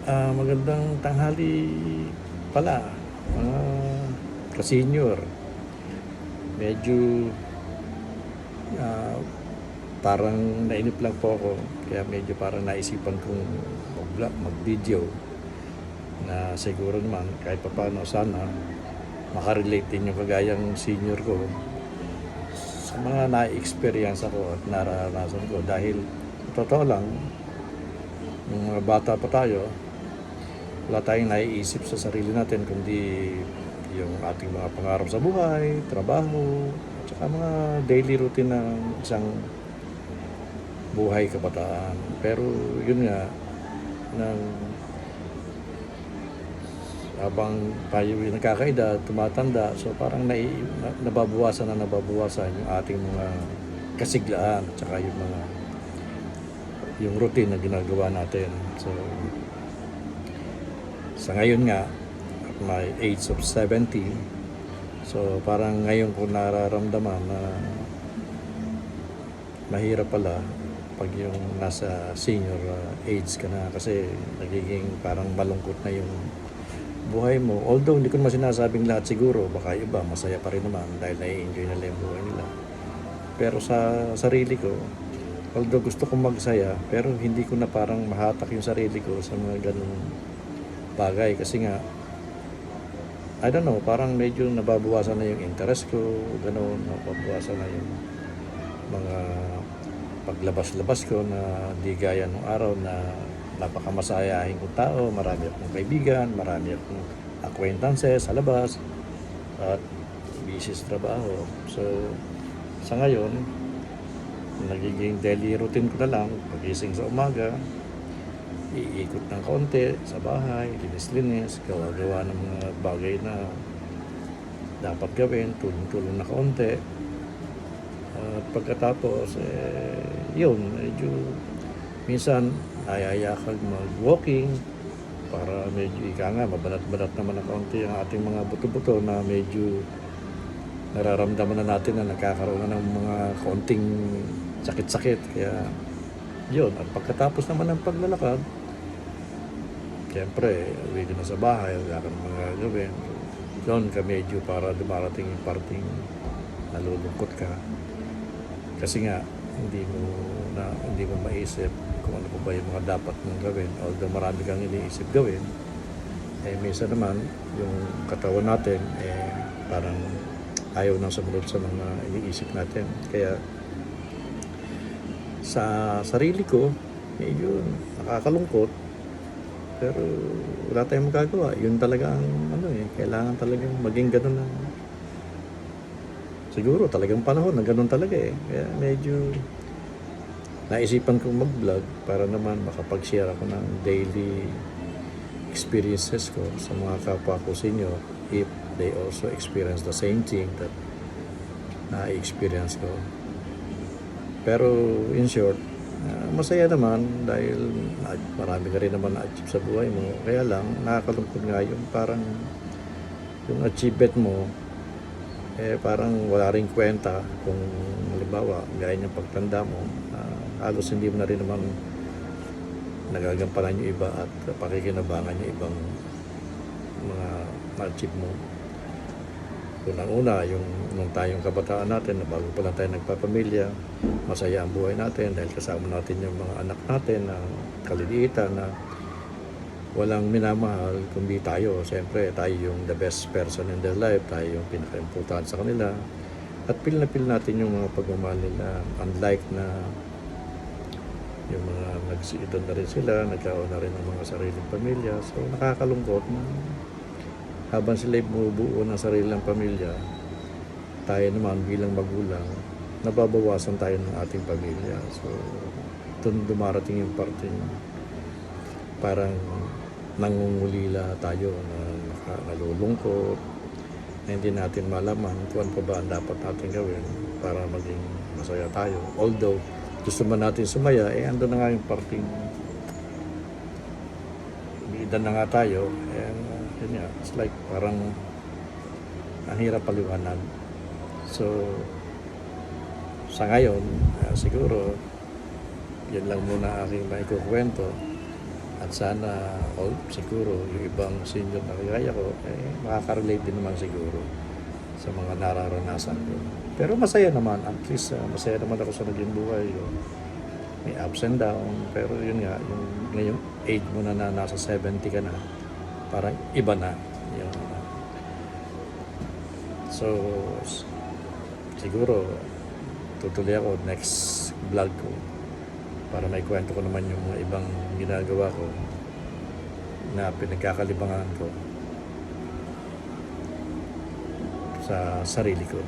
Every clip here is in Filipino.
Magandang tanghali pala, mga ka-senior. Medyo ah, parang nainip lang po ako, kaya medyo parang naisipan kong mag-video na siguro naman kahit papaano sana makarelate din yung kagayang senior ko sa mga na-experience ako at naranasan ko. Dahil totoo lang, nung mga bata pa tayo, wala tayong naiisip sa sarili natin kundi yung ating mga pangarap sa buhay, trabaho, at saka mga daily routine ng isang buhay kabataan. Pero yun nga, nang habang tayo ay nagkakaedad, tumatanda, so parang nababawasan yung ating mga kasiglaan at saka yung routine na ginagawa natin. So sa ngayon nga, at my age of 70, so parang ngayon ko nararamdaman na mahirap pala pag yung nasa senior age ka na, kasi nagiging parang malungkot na yung buhay mo. Although hindi ko naman sinasabing lahat, siguro baka iba masaya pa rin naman dahil nai-enjoy nila yung buhay nila. Pero sa sarili ko, although gusto kong magsaya, pero hindi ko na parang mahatak yung sarili ko sa mga ganung bagay, kasi nga I don't know, parang medyo nababawasan na yung interest ko, gano'n, nababawasan na yung mga paglabas-labas ko na di gaya nung araw na napakamasayahin kong tao, marami akong kaibigan, marami akong acquaintances sa labas at busy sa trabaho. So sa ngayon, nagiging daily routine ko na lang, pagising sa umaga, iikot ng konti sa bahay, linis-linis, gawa-gawa ng mga bagay na dapat gawin, tulong-tulong na konti. At pagkatapos, yun, medyo minsan ayaya ka mag-walking para medyo ika nga, mabalat-balat naman ng konti ang ating mga buto-buto na medyo nararamdaman na natin na nagkakaroon na ng mga konting sakit-sakit. Kaya yun, at pagkatapos naman ng paglalakad, siyempre, uwi ka na sa bahay, wala ka ng mga gawin. Doon ka medyo para dumarating yung parting nalulungkot ka. Kasi nga, hindi mo maisip kung ano pa ba yung mga dapat mong gawin. Although marami kang iniisip gawin, minsan naman, yung katawan natin, parang ayaw nang sumunod sa mga iniisip natin. Kaya, sa sarili ko, medyo nakakalungkot. Pero wala tayong magagawa. Yun talaga ang kailangan talagang maging ganun na. Siguro talagang panahon na ganun talaga Kaya medyo naisipan kong mag-vlog para naman makapag-share ako ng daily experiences ko sa mga kapwa ko senior if they also experience the same thing that na-experience ko. Pero in short, masaya naman dahil marami ka rin naman na-achieve sa buhay mo. Kaya lang, nakakalungkot nga yung parang yung achievement mo, parang wala rin kwenta kung halimbawa, gaya ng pagtanda mo, halos hindi mo na rin naman nagagampanan yung iba at pakikinabangan yung ibang mga na-achieve mo. Unang-una, nung tayong kabataan natin, na bago pa lang tayo nagpapamilya, masaya ang buhay natin dahil kasama natin yung mga anak natin na kaliliitan na walang minamahal kundi tayo. Siyempre, tayo yung the best person in their life, tayo yung pinaka-importante sa kanila. At feel na feel natin yung mga pagmamahal nila. Unlike na yung mga nagsiidad na rin sila, nagkaroon na rin ng mga sariling pamilya. So, nakakalungkot na habang sila bumubuo ng sarilang pamilya, tayo naman bilang magulang, nababawasan tayo ng ating pamilya. So, doon dumarating yung parte parang nangungulila tayo na nalulungkot, na hindi natin malaman kung ano pa ba ang dapat natin gawin para maging masaya tayo. Although, gusto man natin sumaya, andun na nga yung parting edad na nga tayo, yun nga, it's like parang ang hirap paliwanag. So sa ngayon, siguro yun lang muna aking maikukwento At sana, siguro, yung ibang senior na kagaya ko, makaka-relate din naman siguro sa mga nararanasan ko. Pero masaya naman, at least masaya naman ako sa naging buhay ko. May ups and down, pero yun nga, yung ngayong age mo na nasa 70 ka na, parang iba na. Yung, so, siguro, tutuloy ako next vlog ko para may kwento ko naman yung mga ibang ginagawa ko na pinagkakalibangan ko sa sarili ko.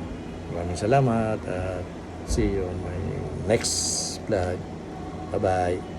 Maraming salamat at see you on my next vlog. Bye-bye.